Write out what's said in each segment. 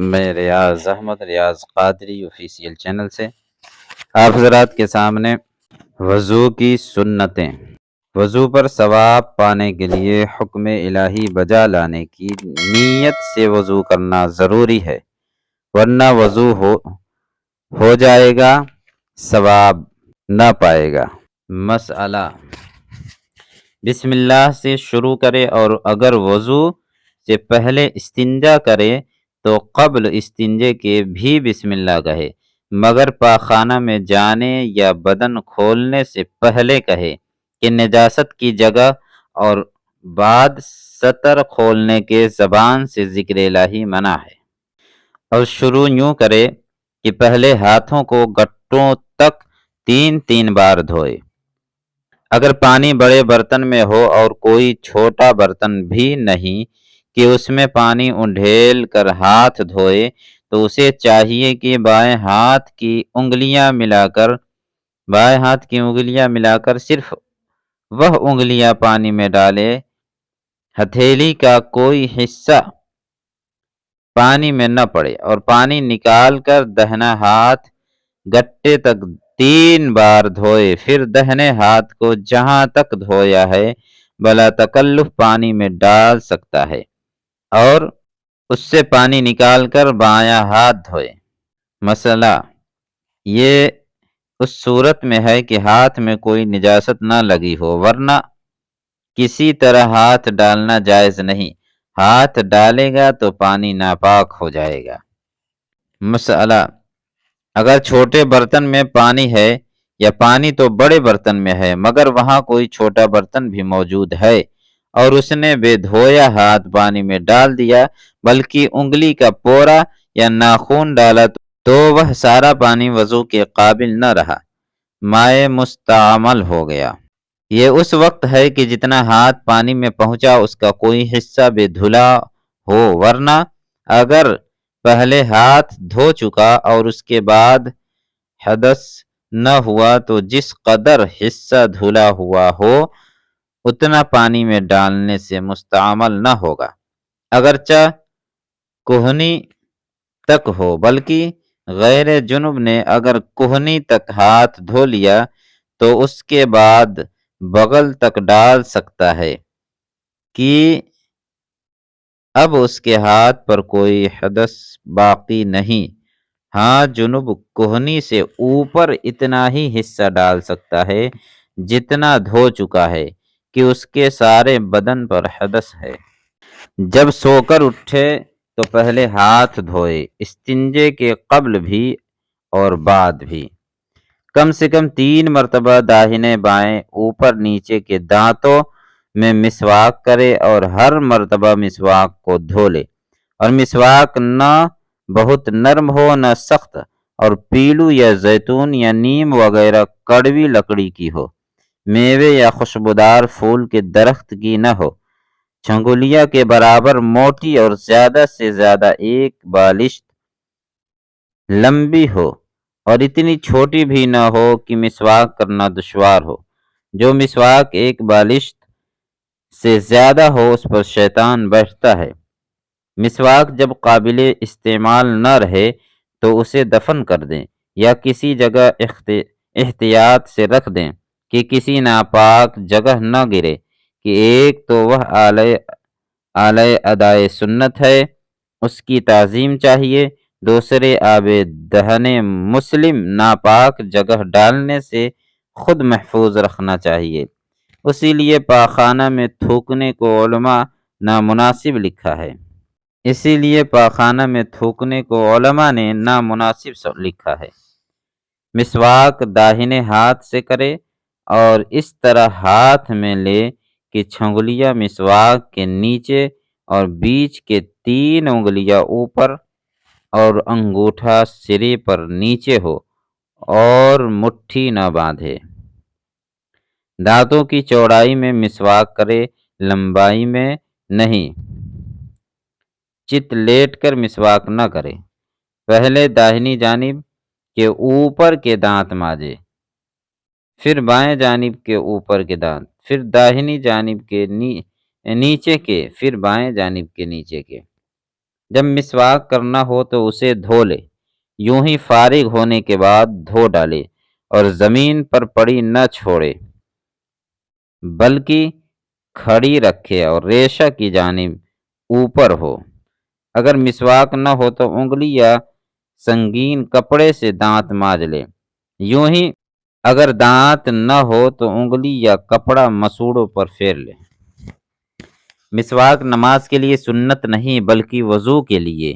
میں ریاض احمد ریاض Qadri official channel سے آپ حضرات کے سامنے وضو کی سنتیں، وضو پر ثواب پانے کے لیے حکم الہی بجا لانے کی نیت سے وضو کرنا ضروری ہے، ورنہ وضو ہو جائے گا، ثواب نہ پائے گا۔ مسئلہ: بسم اللہ سے شروع کرے اور اگر وضو سے پہلے استنجا کرے تو قبل استنجے کے بھی بسم اللہ کہے، مگر پاخانہ میں جانے یا بدن کھولنے سے پہلے کہے کہ نجاست کی جگہ، اور بعد سطر کھولنے کے زبان سے ذکر الہی منع ہے۔ اور شروع یوں کرے کہ پہلے ہاتھوں کو گٹوں تک 3 بار دھوئے۔ اگر پانی بڑے برتن میں ہو اور کوئی چھوٹا برتن بھی نہیں کہ اس میں پانی انڈھیل کر ہاتھ دھوئے، تو اسے چاہیے کہ بائیں ہاتھ کی انگلیاں ملا کر صرف وہ انگلیاں پانی میں ڈالے، ہتھیلی کا کوئی حصہ پانی میں نہ پڑے، اور پانی نکال کر دہنا ہاتھ گٹے تک 3 بار دھوئے، پھر دہنے ہاتھ کو جہاں تک دھویا ہے بلا تکلف پانی میں ڈال سکتا ہے، اور اس سے پانی نکال کر بایاں ہاتھ دھوئے۔ مسئلہ: یہ اس صورت میں ہے کہ ہاتھ میں کوئی نجاست نہ لگی ہو، ورنہ کسی طرح ہاتھ ڈالنا جائز نہیں، ہاتھ ڈالے گا تو پانی ناپاک ہو جائے گا۔ مسئلہ: اگر چھوٹے برتن میں پانی ہے، یا پانی تو بڑے برتن میں ہے مگر وہاں کوئی چھوٹا برتن بھی موجود ہے، اور اس نے بے دھویا ہاتھ پانی میں ڈال دیا بلکہ انگلی کا پورا یا ناخن ڈالا، تو وہ سارا پانی وضو کے قابل نہ رہا، مائع مستعمل ہو گیا۔ یہ اس وقت ہے کہ جتنا ہاتھ پانی میں پہنچا اس کا کوئی حصہ بے دھلا ہو، ورنہ اگر پہلے ہاتھ دھو چکا اور اس کے بعد حدث نہ ہوا تو جس قدر حصہ دھلا ہوا ہو اتنا پانی میں ڈالنے سے مستعمل نہ ہوگا، اگرچہ کہنی تک ہو، بلکہ غیر جنب نے اگر کہنی تک ہاتھ دھو لیا تو اس کے بعد بغل تک ڈال سکتا ہے کہ اب اس کے ہاتھ پر کوئی حدث باقی نہیں۔ ہاں، جنب کہنی سے اوپر اتنا ہی حصہ ڈال سکتا ہے جتنا دھو چکا ہے کہ اس کے سارے بدن پر حدث ہے۔ جب سو کر اٹھے تو پہلے ہاتھ دھوئے، استنجے کے قبل بھی اور بعد بھی۔ کم سے کم 3 مرتبہ داہنے بائیں اوپر نیچے کے دانتوں میں مسواک کرے اور ہر مرتبہ مسواک کو دھو لے، اور مسواک نہ بہت نرم ہو نہ سخت، اور پیلو یا زیتون یا نیم وغیرہ کڑوی لکڑی کی ہو، میوے یا خوشبودار پھول کے درخت کی نہ ہو، چھنگولیا کے برابر موٹی اور زیادہ سے زیادہ 1 بالشت لمبی ہو، اور اتنی چھوٹی بھی نہ ہو کہ مسواک کرنا دشوار ہو۔ جو مسواک 1 بالشت سے زیادہ ہو اس پر شیطان بیٹھتا ہے۔ مسواک جب قابل استعمال نہ رہے تو اسے دفن کر دیں یا کسی جگہ احتیاط سے رکھ دیں کہ کسی ناپاک جگہ نہ گرے، کہ ایک تو وہ اعلی ادائے سنت ہے، اس کی تعظیم چاہیے، دوسرے آب دہن مسلم ناپاک جگہ ڈالنے سے خود محفوظ رکھنا چاہیے۔ اسی لیے پاخانہ میں تھوکنے کو علماء نامناسب نے نامناسب لکھا ہے۔ مسواک داہنے ہاتھ سے کرے اور اس طرح ہاتھ میں لے کہ چھنگلیاں مسواک کے نیچے اور بیچ کے 3 انگلیاں اوپر اور انگوٹھا سرے پر نیچے ہو، اور مٹھی نہ باندھے۔ دانتوں کی چوڑائی میں مسواک کرے، لمبائی میں نہیں۔ چت لیٹ کر مسواک نہ کرے۔ پہلے داہنی جانب کے اوپر کے دانت مانجے، پھر بائیں جانب کے اوپر کے دانت، پھر داہنی جانب کے نیچے کے، پھر بائیں جانب کے نیچے کے۔ جب مسواک کرنا ہو تو اسے دھو لے، یوں ہی فارغ ہونے کے بعد دھو ڈالے اور زمین پر پڑی نہ چھوڑے بلکہ کھڑی رکھے اور ریشہ کی جانب اوپر ہو۔ اگر مسواک نہ ہو تو انگلی یا سنگین کپڑے سے دانت مانج لے، یوں ہی اگر دانت نہ ہو تو انگلی یا کپڑا مسوڑوں پر پھیر لے۔ مسواک نماز کے لیے سنت نہیں بلکہ وضو کے لیے،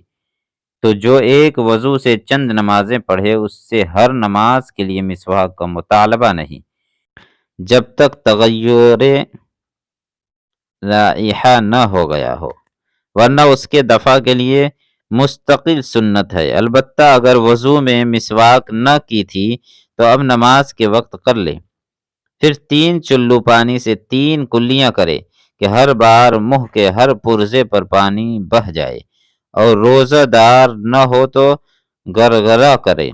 تو جو ایک وضو سے چند نمازیں پڑھے اس سے ہر نماز کے لیے مسواک کا مطالبہ نہیں، جب تک تغیر رائحہ نہ ہو گیا ہو، ورنہ اس کے دفع کے لیے مستقل سنت ہے۔ البتہ اگر وضو میں مسواک نہ کی تھی تو اب نماز کے وقت کر لے، پھر 3 چلو پانی سے 3 کلیاں کرے کہ ہر بار منہ کے ہر پرزے پر پانی بہہ جائے، اور روزہ دار نہ ہو تو گرگرہ کرے،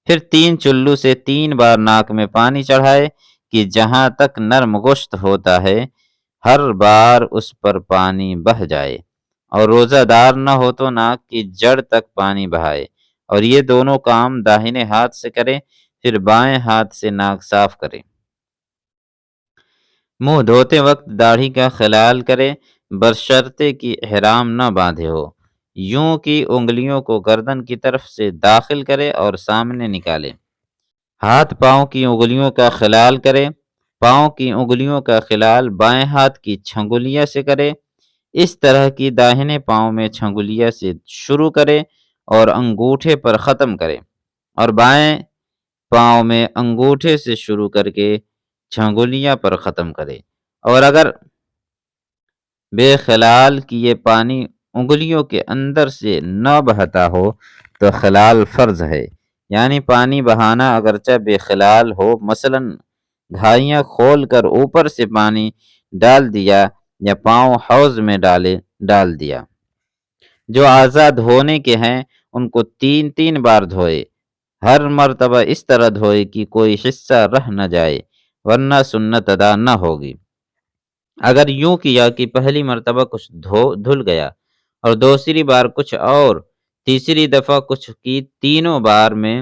پھر 3 چلو سے 3 بار ناک میں پانی چڑھائے کہ جہاں تک نرم گوشت ہوتا ہے ہر بار اس پر پانی بہہ جائے، اور روزہ دار نہ ہو تو ناک کی جڑ تک پانی بہائے، اور یہ دونوں کام داہنے ہاتھ سے کرے، پھر بائیں ہاتھ سے ناک صاف کرے۔ منہ دھوتے وقت داڑھی کا خلال کرے بشرطے کہ احرام نہ باندھے ہو، یوں کہ انگلیوں کو گردن کی طرف سے داخل کرے اور سامنے نکالے۔ ہاتھ پاؤں کی انگلیوں کا خلال کرے، پاؤں کی انگلیوں کا خلال بائیں ہاتھ کی چھنگلیاں سے کرے، اس طرح کی داہنے پاؤں میں چھنگلیاں سے شروع کرے اور انگوٹھے پر ختم کرے، اور بائیں پاؤں میں انگوٹھے سے شروع کر کے چھنگلیاں پر ختم کرے، اور اگر بے خلال کیے پانی انگلیوں کے اندر سے نہ بہتا ہو تو خلال فرض ہے، یعنی پانی بہانا اگرچہ بے خلال ہو، مثلا گھائیاں کھول کر اوپر سے پانی ڈال دیا یا پاؤں حوض میں ڈال دیا۔ جو اعضاء دھونے کے ہیں ان کو 3 بار دھوئے، ہر مرتبہ اس طرح دھوئے کہ کوئی حصہ رہ نہ جائے، ورنہ سنت ادا نہ ہوگی۔ اگر یوں کیا کہ پہلی مرتبہ کچھ دھل گیا اور دوسری بار کچھ اور تیسری دفعہ کچھ کی، تینوں بار میں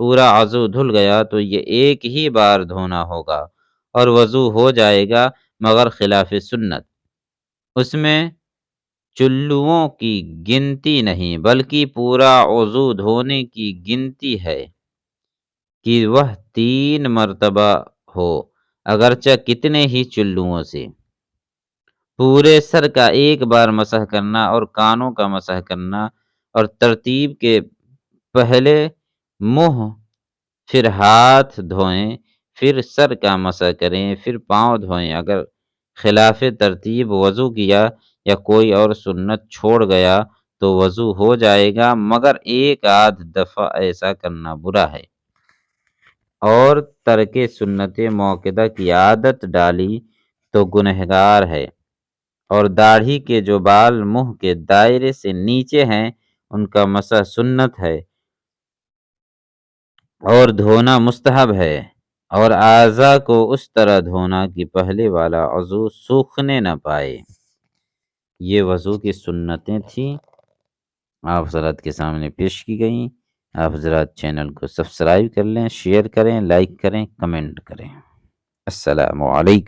پورا عضو دھل گیا تو یہ ایک ہی بار دھونا ہوگا اور وضو ہو جائے گا، مگر خلاف سنت اس میں چلوؤں کی گنتی نہیں بلکہ پورا عضو دھونے کی گنتی ہے کہ وہ 3 مرتبہ ہو، اگرچہ کتنے ہی چلوؤں سے۔ پورے سر کا ایک بار مسح کرنا اور کانوں کا مسح کرنا، اور ترتیب کے پہلے منہ پھر ہاتھ دھوئیں، پھر سر کا مسح کریں، پھر پاؤں دھوئیں۔ اگر خلاف ترتیب وضو کیا یا کوئی اور سنت چھوڑ گیا تو وضو ہو جائے گا، مگر ایک آدھ دفعہ ایسا کرنا برا ہے۔ اور ترک سنت موقدہ کی عادت ڈالی تو گنہگار ہے، اور داڑھی کے جو بال منہ کے دائرے سے نیچے ہیں ان کا مسح سنت ہے اور دھونا مستحب ہے، اور اعضاء کو اس طرح دھونا کہ پہلے والا عضو سوکھنے نہ پائے۔ یہ وضو کی سنتیں تھیں، آپ حضرات کے سامنے پیش کی گئیں۔ آپ حضرات چینل کو سبسکرائب کر لیں، شیئر کریں، لائک کریں، کمنٹ کریں۔ السلام علیکم۔